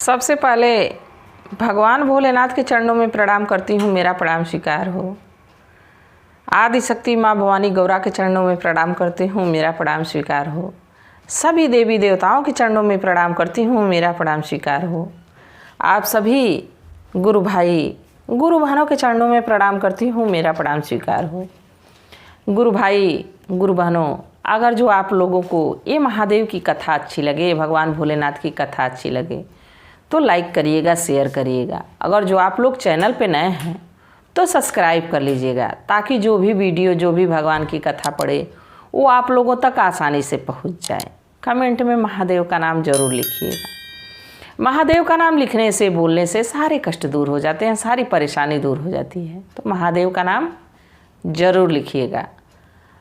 सबसे पहले भगवान भोलेनाथ के चरणों में प्रणाम करती हूँ, मेरा प्रणाम स्वीकार हो। आदि शक्ति माँ भवानी गौरा के चरणों में प्रणाम करती हूँ, मेरा प्रणाम स्वीकार हो। सभी देवी देवताओं के चरणों में प्रणाम करती हूँ, मेरा प्रणाम स्वीकार हो। आप सभी गुरु भाई गुरु बहनों के चरणों में प्रणाम करती हूँ, मेरा प्रणाम स्वीकार हो। गुरु भाई गुरु बहनों, अगर जो आप लोगों को ये महादेव की कथा अच्छी लगे, भगवान भोलेनाथ की कथा अच्छी लगे तो लाइक करिएगा, शेयर करिएगा। अगर जो आप लोग चैनल पे नए हैं तो सब्सक्राइब कर लीजिएगा, ताकि जो भी वीडियो, जो भी भगवान की कथा पढ़े वो आप लोगों तक आसानी से पहुंच जाए। कमेंट में महादेव का नाम ज़रूर लिखिएगा। महादेव का नाम लिखने से, बोलने से सारे कष्ट दूर हो जाते हैं, सारी परेशानी दूर हो जाती है। तो महादेव का नाम ज़रूर लिखिएगा।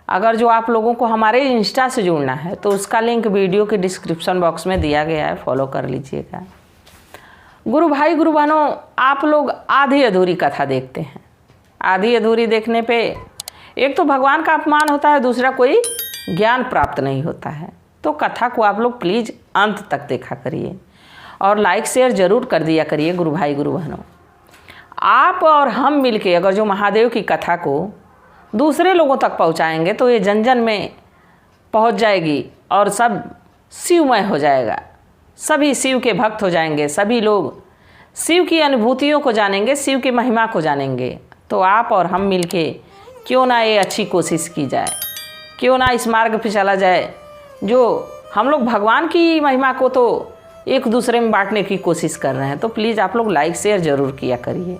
अगर जो आप लोगों को हमारे इंस्टा से जुड़ना है तो उसका लिंक वीडियो के डिस्क्रिप्शन बॉक्स में दिया गया है, फॉलो कर लीजिएगा। गुरु भाई गुरु बहनों, आप लोग आधी अधूरी कथा देखते हैं। आधी अधूरी देखने पे एक तो भगवान का अपमान होता है, दूसरा कोई ज्ञान प्राप्त नहीं होता है। तो कथा को आप लोग प्लीज़ अंत तक देखा करिए और लाइक शेयर ज़रूर कर दिया करिए। गुरु भाई गुरु बहनों, आप और हम मिलके अगर जो महादेव की कथा को दूसरे लोगों तक पहुंचाएंगे तो ये जन जन में पहुंच जाएगी और सब शिवमय हो जाएगा। सभी शिव के भक्त हो जाएंगे, सभी लोग शिव की अनुभूतियों को जानेंगे, शिव की महिमा को जानेंगे। तो आप और हम मिलके क्यों ना ये अच्छी कोशिश की जाए, क्यों ना इस मार्ग पे चला जाए जो हम लोग भगवान की महिमा को तो एक दूसरे में बांटने की कोशिश कर रहे हैं। तो प्लीज़ आप लोग लाइक शेयर ज़रूर किया करिए।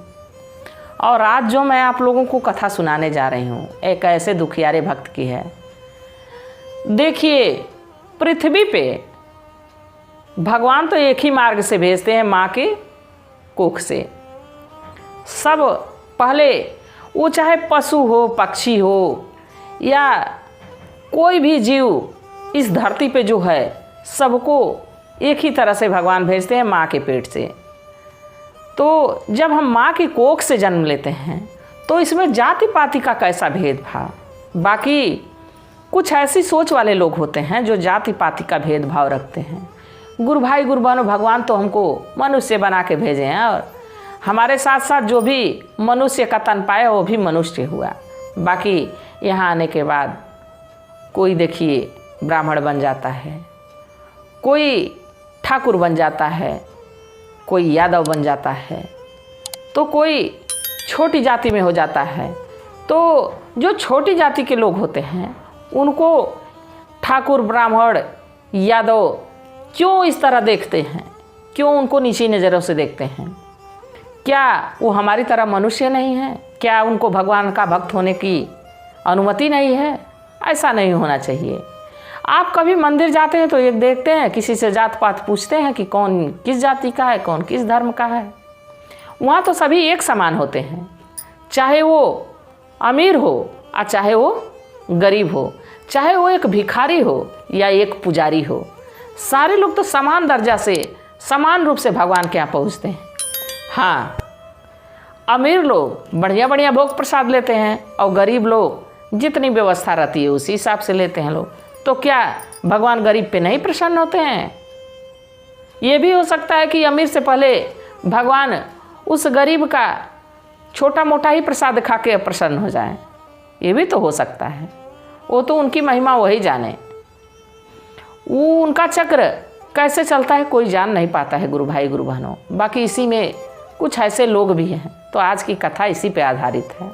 और आज जो मैं आप लोगों को कथा सुनाने जा रही हूँ एक ऐसे दुखियारे भक्त की है। देखिए, पृथ्वी पे भगवान तो एक ही मार्ग से भेजते हैं, माँ के कोख से। सब पहले वो चाहे पशु हो, पक्षी हो या कोई भी जीव इस धरती पे जो है, सबको एक ही तरह से भगवान भेजते हैं, माँ के पेट से। तो जब हम माँ की कोख से जन्म लेते हैं तो इसमें जाति पाति का कैसा भेदभाव। बाकी कुछ ऐसी सोच वाले लोग होते हैं जो जाति पाति का भेदभाव रखते हैं। गुरु भाई गुरु बहनों, भगवान तो हमको मनुष्य बना के भेजे हैं और हमारे साथ साथ जो भी मनुष्य का तन पाया वो भी मनुष्य हुआ। बाकी यहाँ आने के बाद कोई देखिए ब्राह्मण बन जाता है, कोई ठाकुर बन जाता है, कोई यादव बन जाता है, तो कोई छोटी जाति में हो जाता है। तो जो छोटी जाति के लोग होते हैं उनको ठाकुर, ब्राह्मण, यादव क्यों इस तरह देखते हैं, क्यों उनको नीची नज़रों से देखते हैं? क्या वो हमारी तरह मनुष्य नहीं है? क्या उनको भगवान का भक्त होने की अनुमति नहीं है? ऐसा नहीं होना चाहिए। आप कभी मंदिर जाते हैं तो एक देखते हैं, किसी से जात पात पूछते हैं कि कौन किस जाति का है, कौन किस धर्म का है। वहाँ तो सभी एक समान होते हैं, चाहे वो अमीर हो और चाहे वो गरीब हो, चाहे वो एक भिखारी हो या एक पुजारी हो। सारे लोग तो समान दर्जा से, समान रूप से भगवान के यहाँ पहुँचते हैं। हाँ, अमीर लोग बढ़िया बढ़िया भोग प्रसाद लेते हैं और गरीब लोग जितनी व्यवस्था रहती है उसी हिसाब से लेते हैं लोग। तो क्या भगवान गरीब पे नहीं प्रसन्न होते हैं? ये भी हो सकता है कि अमीर से पहले भगवान उस गरीब का छोटा मोटा ही प्रसाद खा के प्रसन्न हो जाए। ये भी तो हो सकता है। वो तो उनकी महिमा वही जाने, वो उनका चक्र कैसे चलता है कोई जान नहीं पाता है गुरु भाई गुरु बहनों। बाकी इसी में कुछ ऐसे लोग भी हैं। तो आज की कथा इसी पे आधारित है।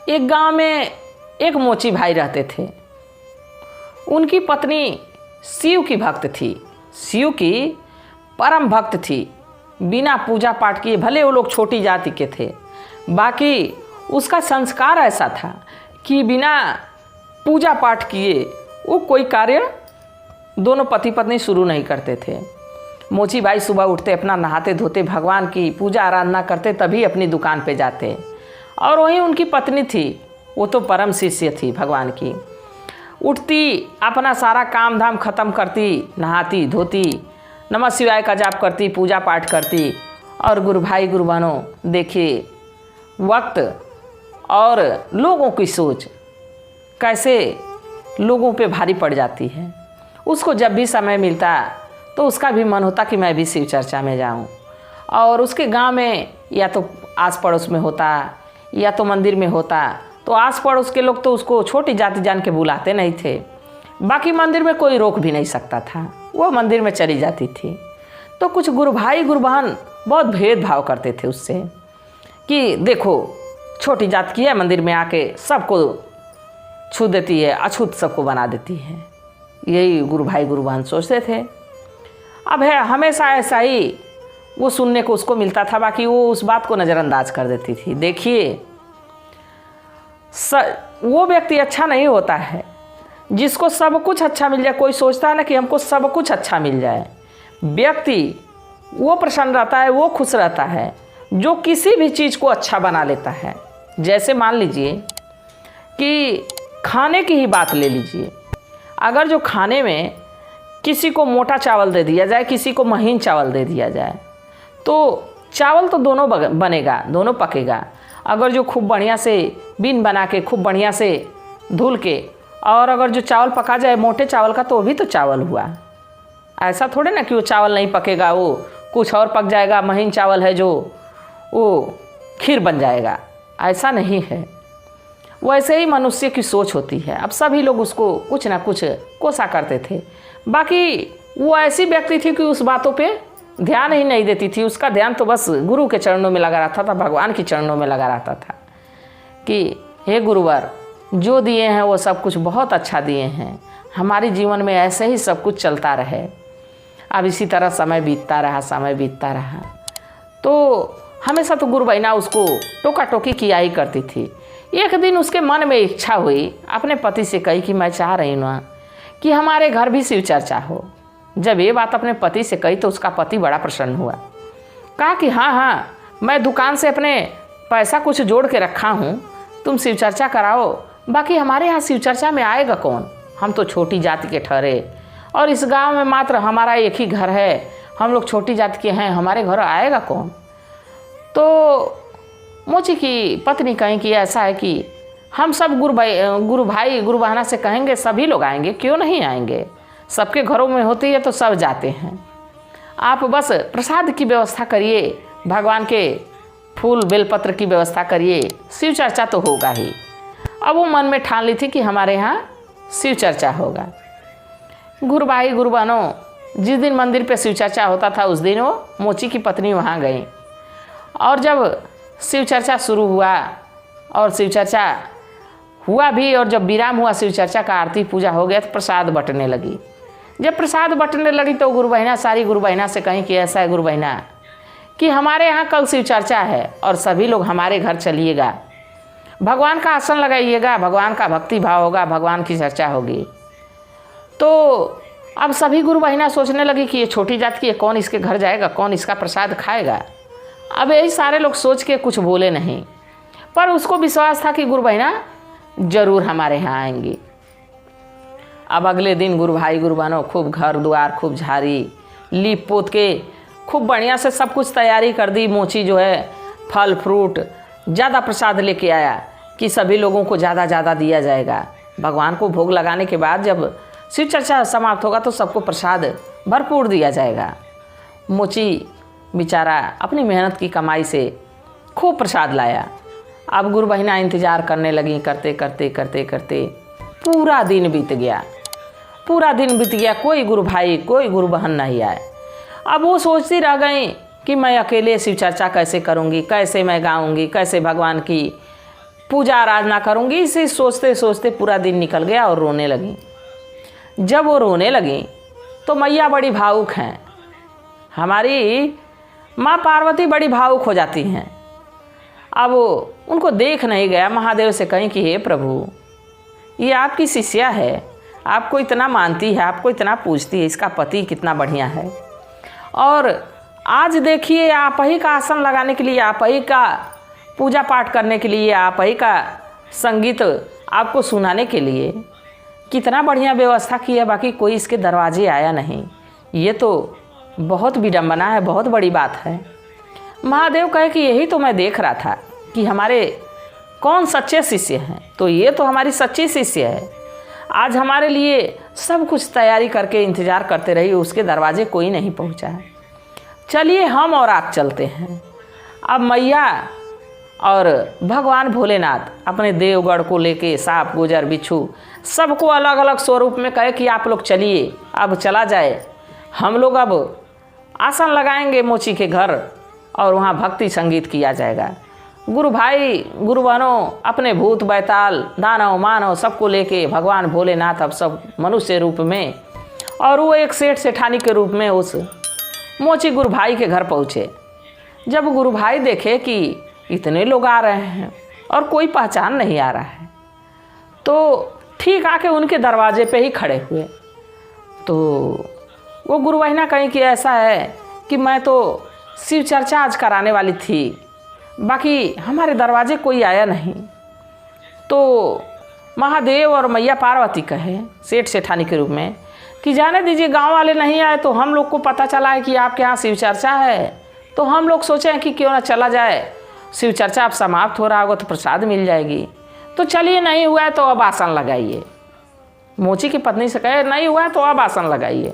एक गांव में एक मोची भाई रहते थे। उनकी पत्नी शिव की भक्त थी, शिव की परम भक्त थी। बिना पूजा पाठ किए, भले वो लोग छोटी जाति के थे, बाकी उसका संस्कार ऐसा था कि बिना पूजा पाठ किए वो कोई कार्य दोनों पति पत्नी शुरू नहीं करते थे। मोची भाई सुबह उठते, अपना नहाते धोते, भगवान की पूजा आराधना करते, तभी अपनी दुकान पे जाते। और वहीं उनकी पत्नी थी, वो तो परम शिष्य थी भगवान की। उठती, अपना सारा काम धाम खत्म करती, नहाती धोती, नमः शिवाय का जाप करती, पूजा पाठ करती। और गुरु भाई गुरु बहनों, देखिए वक्त और लोगों की सोच कैसे लोगों पे भारी पड़ जाती है। उसको जब भी समय मिलता तो उसका भी मन होता कि मैं भी शिव चर्चा में जाऊं। और उसके गांव में या तो आस पड़ोस में होता या तो मंदिर में होता, तो आस पड़ोस के लोग तो उसको छोटी जाति जान के बुलाते नहीं थे। बाकी मंदिर में कोई रोक भी नहीं सकता था, वो मंदिर में चली जाती थी। तो कुछ गुरु भाई गुरु बहन बहुत भेदभाव करते थे उससे कि देखो छोटी जात की है, मंदिर में आके सबको छू देती है, अछूत सबको बना देती है। यही गुरु भाई गुरु बहन सोचते थे। अब है हमेशा ऐसा ही वो सुनने को उसको मिलता था, बाकी वो उस बात को नज़रअंदाज कर देती थी। देखिए वो व्यक्ति अच्छा नहीं होता है जिसको सब कुछ अच्छा मिल जाए। कोई सोचता है ना कि हमको सब कुछ अच्छा मिल जाए। व्यक्ति वो प्रसन्न रहता है, वो खुश रहता है जो किसी भी चीज़ को अच्छा बना लेता है। जैसे मान लीजिए कि खाने की ही बात ले लीजिए, अगर जो खाने में किसी को मोटा चावल दे दिया जाए, किसी को महीन चावल दे दिया जाए, तो चावल तो दोनों बनेगा, दोनों पकेगा। अगर जो खूब बढ़िया से बीन बना के खूब बढ़िया से धुल के और अगर जो चावल पका जाए मोटे चावल का, तो वो भी तो चावल हुआ। ऐसा थोड़े ना कि वो चावल नहीं पकेगा, वो कुछ और पक जाएगा, महीन चावल है जो वो खीर बन जाएगा, ऐसा नहीं है। वैसे ही मनुष्य की सोच होती है। अब सभी लोग उसको कुछ ना कुछ कोसा करते थे। बाकी वो ऐसी व्यक्ति थी कि उस बातों पे ध्यान ही नहीं देती थी। उसका ध्यान तो बस गुरु के चरणों में लगा रहता था, भगवान के चरणों में लगा रहता था कि हे गुरुवर, जो दिए हैं वो सब कुछ बहुत अच्छा दिए हैं, हमारे जीवन में ऐसे ही सब कुछ चलता रहे। अब इसी तरह समय बीतता रहा। तो हमेशा तो गुरु बहना उसको टोका टोकी किया ही करती थी। एक दिन उसके मन में इच्छा हुई, अपने पति से कही कि मैं चाह रही हूँ कि हमारे घर भी शिव चर्चा हो। जब ये बात अपने पति से कही तो उसका पति बड़ा प्रसन्न हुआ। कहा कि हाँ, मैं दुकान से अपने पैसा कुछ जोड़ के रखा हूँ, तुम शिव चर्चा कराओ। बाकी हमारे यहाँ शिव चर्चा में आएगा कौन? हम तो छोटी जाति के ठहरे और इस गांव में मात्र हमारा एक ही घर है, हम लोग छोटी जाति के हैं, हमारे घर आएगा कौन? तो मोची की पत्नी कहें कि ऐसा है कि हम सब गुरु भाई गुरु बहना से कहेंगे, सभी लोग आएंगे, क्यों नहीं आएंगे? सबके घरों में होती है तो सब जाते हैं। आप बस प्रसाद की व्यवस्था करिए, भगवान के फूल बेलपत्र की व्यवस्था करिए, शिव चर्चा तो होगा ही। अब वो मन में ठान ली थी कि हमारे यहाँ शिव चर्चा होगा। गुरु भाई गुरु बहनों, जिस दिन मंदिर पे शिव चर्चा होता था उस दिन वो मोची की पत्नी वहाँ गई। और जब शिव चर्चा शुरू हुआ और शिव चर्चा हुआ भी, और जब विराम हुआ शिव चर्चा का, आरती पूजा हो गया, तो प्रसाद बंटने लगी। जब प्रसाद बंटने लगी तो गुरु बहना सारी गुरु बहना से कहीं कि ऐसा है गुरु बहना कि हमारे यहाँ कल शिव चर्चा है और सभी लोग हमारे घर चलिएगा, भगवान का आसन लगाइएगा, भगवान का भक्ति भाव होगा, भगवान की चर्चा होगी। तो अब सभी गुरु बहना सोचने लगी कि ये छोटी जात की है, कौन इसके घर जाएगा, कौन इसका प्रसाद खाएगा। अब यही सारे लोग सोच के कुछ बोले नहीं, पर उसको विश्वास था कि गुरु बहना जरूर हमारे यहाँ आएंगी। अब अगले दिन गुरु भाई गुरु बहनों खूब घर द्वार खूब झाड़ी लीप पोत के खूब बढ़िया से सब कुछ तैयारी कर दी। मोची जो है फल फ्रूट ज़्यादा प्रसाद लेके आया कि सभी लोगों को ज़्यादा दिया जाएगा। भगवान को भोग लगाने के बाद जब शिव चर्चा समाप्त होगा तो सबको प्रसाद भरपूर दिया जाएगा। मोची बेचारा अपनी मेहनत की कमाई से खूब प्रसाद लाया। अब गुरु बहना इंतज़ार करने लगी, करते करते पूरा दिन बीत गया। कोई गुरु भाई कोई गुरु बहन नहीं आए। अब वो सोचती रह गई कि मैं अकेले शिव चर्चा कैसे करूँगी, कैसे मैं गाऊँगी, कैसे भगवान की पूजा आराधना करूँगी। इसे सोचते सोचते पूरा दिन निकल गया और रोने लगी। जब वो रोने लगी तो मैया बड़ी भावुक हैं, हमारी माँ पार्वती बड़ी भावुक हो जाती हैं। अब वो उनको देख नहीं गया, महादेव से कहीं कि हे प्रभु, ये आपकी शिष्या है, आपको इतना मानती है, आपको इतना पूजती है, इसका पति कितना बढ़िया है, और आज देखिए आप ही का आसन लगाने के लिए, आप ही का पूजा पाठ करने के लिए, आप ही का संगीत आपको सुनाने के लिए कितना बढ़िया व्यवस्था की है, बाकी कोई इसके दरवाजे आया नहीं। ये तो बहुत विडंबना है, बहुत बड़ी बात है। महादेव कहे कि यही तो मैं देख रहा था कि हमारे कौन सच्चे शिष्य हैं, तो ये तो हमारी सच्ची शिष्य है। आज हमारे लिए सब कुछ तैयारी करके इंतज़ार करते रही, उसके दरवाजे कोई नहीं पहुंचा। चलिए हम और आप चलते हैं। अब मैया और भगवान भोलेनाथ अपने देवगढ़ को लेके सांप गुजर बिच्छू सबको अलग अलग स्वरूप में कहे कि आप लोग चलिए, अब चला जाए। हम लोग अब आसन लगाएंगे मोची के घर और वहाँ भक्ति संगीत किया जाएगा। गुरु भाई गुरु बहनों अपने भूत बैताल दानव मानव सबको लेके भगवान भोलेनाथ अब सब मनुष्य रूप में और वो एक सेठ सेठानी के रूप में उस मोची गुरु भाई के घर पहुँचे। जब गुरु भाई देखे कि इतने लोग आ रहे हैं और कोई पहचान नहीं आ रहा है, तो ठीक आके उनके दरवाजे पे ही खड़े हुए। तो वो गुरु बहिना कहीं कि ऐसा है कि मैं तो शिव चर्चा आज कराने वाली थी, बाकी हमारे दरवाजे कोई आया नहीं। तो महादेव और मैया पार्वती कहे सेठ सेठानी के रूप में कि जाने दीजिए, गांव वाले नहीं आए तो हम लोग को पता चला है कि आपके यहाँ शिव चर्चा है, तो हम लोग सोचें कि क्यों ना चला जाए। शिव चर्चा अब समाप्त हो रहा होगा तो प्रसाद मिल जाएगी, तो चलिए नहीं हुआ है तो अब आसन लगाइए। मोची की पत्नी से कहे नहीं हुआ है तो अब आसन लगाइए।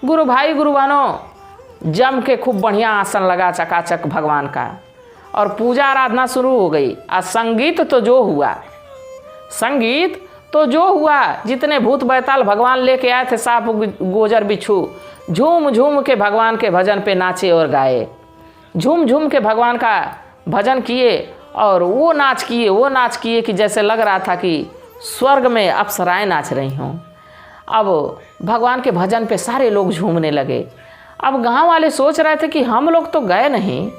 गुरु भाई गुरु बहनों जम के खूब बढ़िया आसन लगा चकाचक भगवान का और पूजा आराधना शुरू हो गई। और संगीत तो जो हुआ, संगीत तो जो हुआ, जितने भूत बैताल भगवान लेके आए थे सांप गोजर बिच्छू झूम झूम के भगवान के भजन पे नाचे और गाए, झूम झूम के भगवान का भजन किए और वो नाच किए कि जैसे लग रहा था कि स्वर्ग में अप्सराएं नाच रही हों। अब भगवान के भजन पे सारे लोग झूमने लगे। अब गांव वाले सोच रहे थे कि हम लोग तो गए नहीं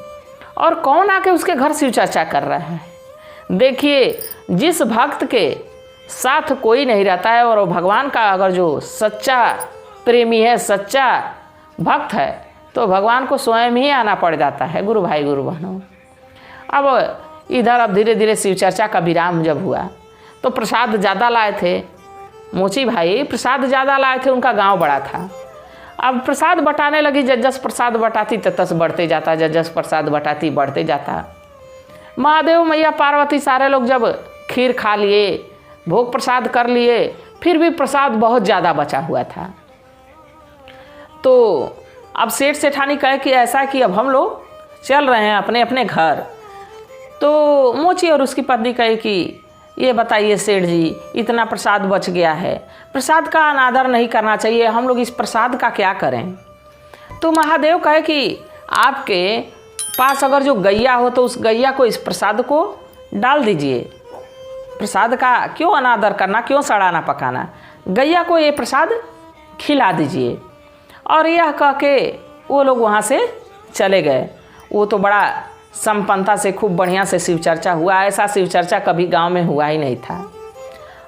और कौन आके उसके घर शिव चर्चा कर रहा है। देखिए, जिस भक्त के साथ कोई नहीं रहता है और भगवान का अगर जो सच्चा प्रेमी है, सच्चा भक्त है, तो भगवान को स्वयं ही आना पड़ जाता है। गुरु भाई गुरु बहनों, अब इधर अब धीरे धीरे शिव चर्चा का विराम जब हुआ तो प्रसाद ज़्यादा लाए थे मोची भाई, प्रसाद ज़्यादा लाए थे, उनका गांव बड़ा था। अब प्रसाद बटाने लगी, जस प्रसाद बटाती तस बढ़ते जाता, जस प्रसाद बटाती बढ़ते जाता। महादेव मैया पार्वती सारे लोग जब खीर खा लिए, भोग प्रसाद कर लिए, फिर भी प्रसाद बहुत ज़्यादा बचा हुआ था। तो अब सेठ सेठानी कहे कि ऐसा कि अब हम लोग चल रहे हैं अपने अपने घर। तो मोची और उसकी पत्नी कहे कि ये बताइए सेठ जी, इतना प्रसाद बच गया है, प्रसाद का अनादर नहीं करना चाहिए, हम लोग इस प्रसाद का क्या करें। तो महादेव कहे कि आपके पास अगर जो गैया हो तो उस गैया को इस प्रसाद को डाल दीजिए। प्रसाद का क्यों अनादर करना, क्यों सड़ाना पकाना, गैया को ये प्रसाद खिला दीजिए। और यह कह के वो लोग वहाँ से चले गए। वो तो बड़ा संपन्नता से खूब बढ़िया से शिव चर्चा हुआ, ऐसा शिव चर्चा कभी गांव में हुआ ही नहीं था।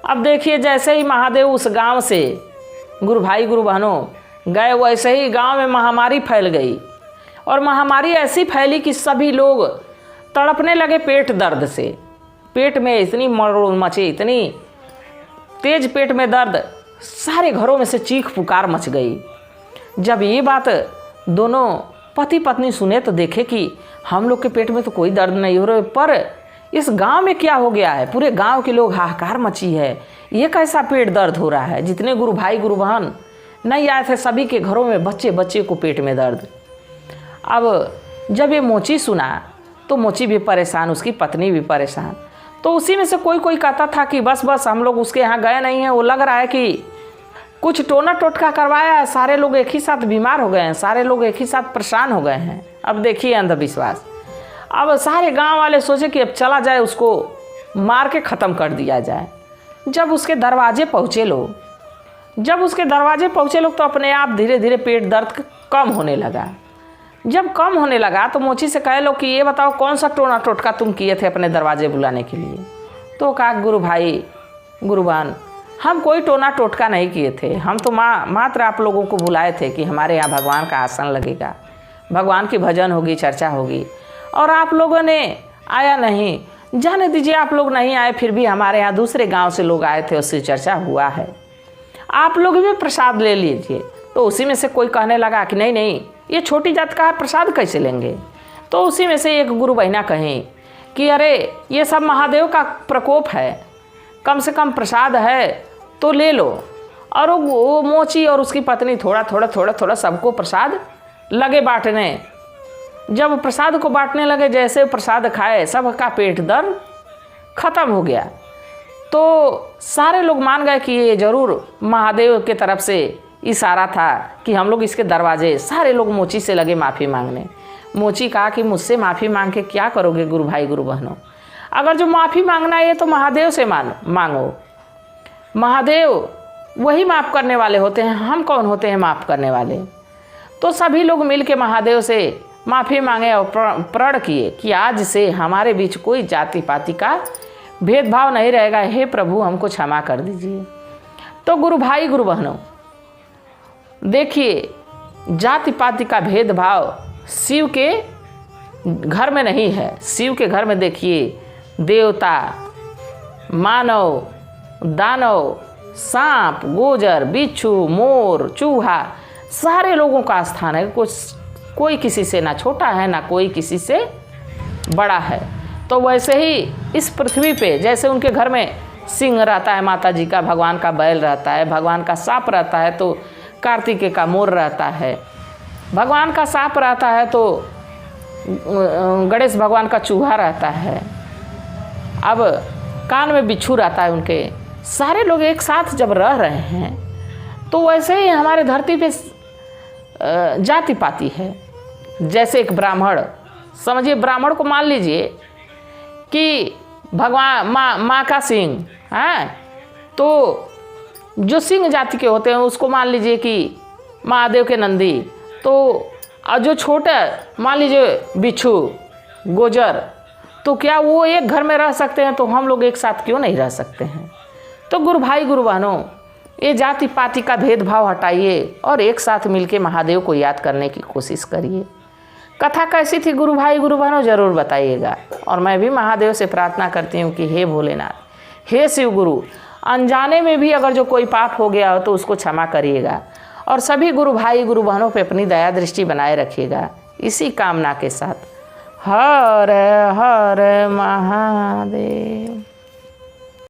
अब देखिए, जैसे ही महादेव उस गांव से गुरु भाई गुरु बहनों गए, वैसे ही गांव में महामारी फैल गई। और महामारी ऐसी फैली कि सभी लोग तड़पने लगे पेट दर्द से। पेट में इतनी मरोड़ मची, इतनी तेज पेट में दर्द, सारे घरों में से चीख पुकार मच गई। जब ये बात दोनों पति पत्नी सुने तो देखे कि हम लोग के पेट में तो कोई दर्द नहीं हो रहा, पर इस गांव में क्या हो गया है। पूरे गांव के लोग हाहाकार मची है, ये कैसा पेट दर्द हो रहा है। जितने गुरु भाई गुरु बहन नहीं आए थे, सभी के घरों में बच्चे बच्चे को पेट में दर्द। अब जब ये मोची सुना तो मोची भी परेशान, उसकी पत्नी भी परेशान। तो उसी में से कोई कोई कहता था कि बस बस हम लोग उसके यहाँ गए नहीं हैं, वो लग रहा है कि कुछ टोना टोटका करवाया है, सारे लोग एक ही साथ बीमार हो गए हैं, सारे लोग एक ही साथ परेशान हो गए हैं। अब देखिए अंधविश्वास। अब सारे गांव वाले सोचे कि अब चला जाए, उसको मार के ख़त्म कर दिया जाए। जब उसके दरवाजे पहुँचे लोग तो अपने आप धीरे धीरे पेट दर्द कम होने लगा। जब कम होने लगा तो मोची से कहे लो कि ये बताओ कौन सा टोना टोटका तुम किए थे अपने दरवाजे बुलाने के लिए। तो कहा गुरु भाई गुरुबान, हम कोई टोना टोटका नहीं किए थे, हम तो मात्र आप लोगों को बुलाए थे कि हमारे यहाँ भगवान का आसन लगेगा, भगवान की भजन होगी, चर्चा होगी, और आप लोगों ने आया नहीं। जाने दीजिए, आप लोग नहीं आए, फिर भी हमारे यहाँ दूसरे गांव से लोग आए थे, उससे चर्चा हुआ है, आप लोग भी प्रसाद ले लीजिए। तो उसी में से कोई कहने लगा कि नहीं नहीं, ये छोटी जात का प्रसाद कैसे लेंगे। तो उसी में से एक गुरु बहिना कहें कि अरे ये सब महादेव का प्रकोप है, कम से कम प्रसाद है तो ले लो। और वो मोची और उसकी पत्नी थोड़ा थोड़ा सबको प्रसाद लगे बांटने। जब प्रसाद को बांटने लगे, जैसे प्रसाद खाए सबका पेट दर्द खत्म हो गया। तो सारे लोग मान गए कि ये जरूर महादेव के तरफ से इशारा था कि हम लोग इसके दरवाजे। सारे लोग मोची से लगे माफ़ी मांगने। मोची कहा कि मुझसे माफ़ी मांग के क्या करोगे गुरु भाई गुरु बहनों, अगर जो माफ़ी मांगना है तो महादेव से मांगो। महादेव वही माफ़ करने वाले होते हैं, हम कौन होते हैं माफ़ करने वाले। तो सभी लोग मिल के महादेव से माफ़ी मांगे और प्रण किए कि आज से हमारे बीच कोई जाति पाति का भेदभाव नहीं रहेगा। हे प्रभु हमको क्षमा कर दीजिए। तो गुरु भाई गुरु बहनों, देखिए जाति पाति का भेदभाव शिव के घर में नहीं है। शिव के घर में देखिए देवता, मानव, दानव, सांप, गोजर, बिच्छू, मोर, चूहा, सारे लोगों का स्थान है। कोई किसी से ना छोटा है ना कोई किसी से बड़ा है। तो वैसे ही इस पृथ्वी पे जैसे उनके घर में सिंह रहता है माता जी का, भगवान का बैल रहता है, भगवान का सांप रहता है तो कार्तिकेय का मोर रहता है, भगवान का सांप रहता है तो गणेश भगवान का चूहा रहता है, अब कान में बिच्छू रहता है उनके। सारे लोग एक साथ जब रह रहे हैं तो वैसे ही हमारे धरती पे जाति पाति है। जैसे एक ब्राह्मण, समझिए ब्राह्मण को मान लीजिए कि भगवान माँ का सिंह है, तो जो सिंह जाति के होते हैं उसको मान लीजिए कि महादेव के नंदी, तो जो छोटा मान लीजिए बिच्छू, गोजर, तो क्या वो एक घर में रह सकते हैं? तो हम लोग एक साथ क्यों नहीं रह सकते हैं? तो गुरु भाई गुरु बहनों, ये जाति पाति का भेदभाव हटाइए और एक साथ मिलके महादेव को याद करने की कोशिश करिए। कथा कैसी थी गुरु भाई गुरु बहनों ज़रूर बताइएगा। और मैं भी महादेव से प्रार्थना करती हूँ कि हे भोलेनाथ, हे शिव गुरु, अनजाने में भी अगर जो कोई पाप हो गया हो तो उसको क्षमा करिएगा और सभी गुरु भाई गुरु बहनों पे अपनी दया दृष्टि बनाए रखिएगा। इसी कामना के साथ हर हर महादेव।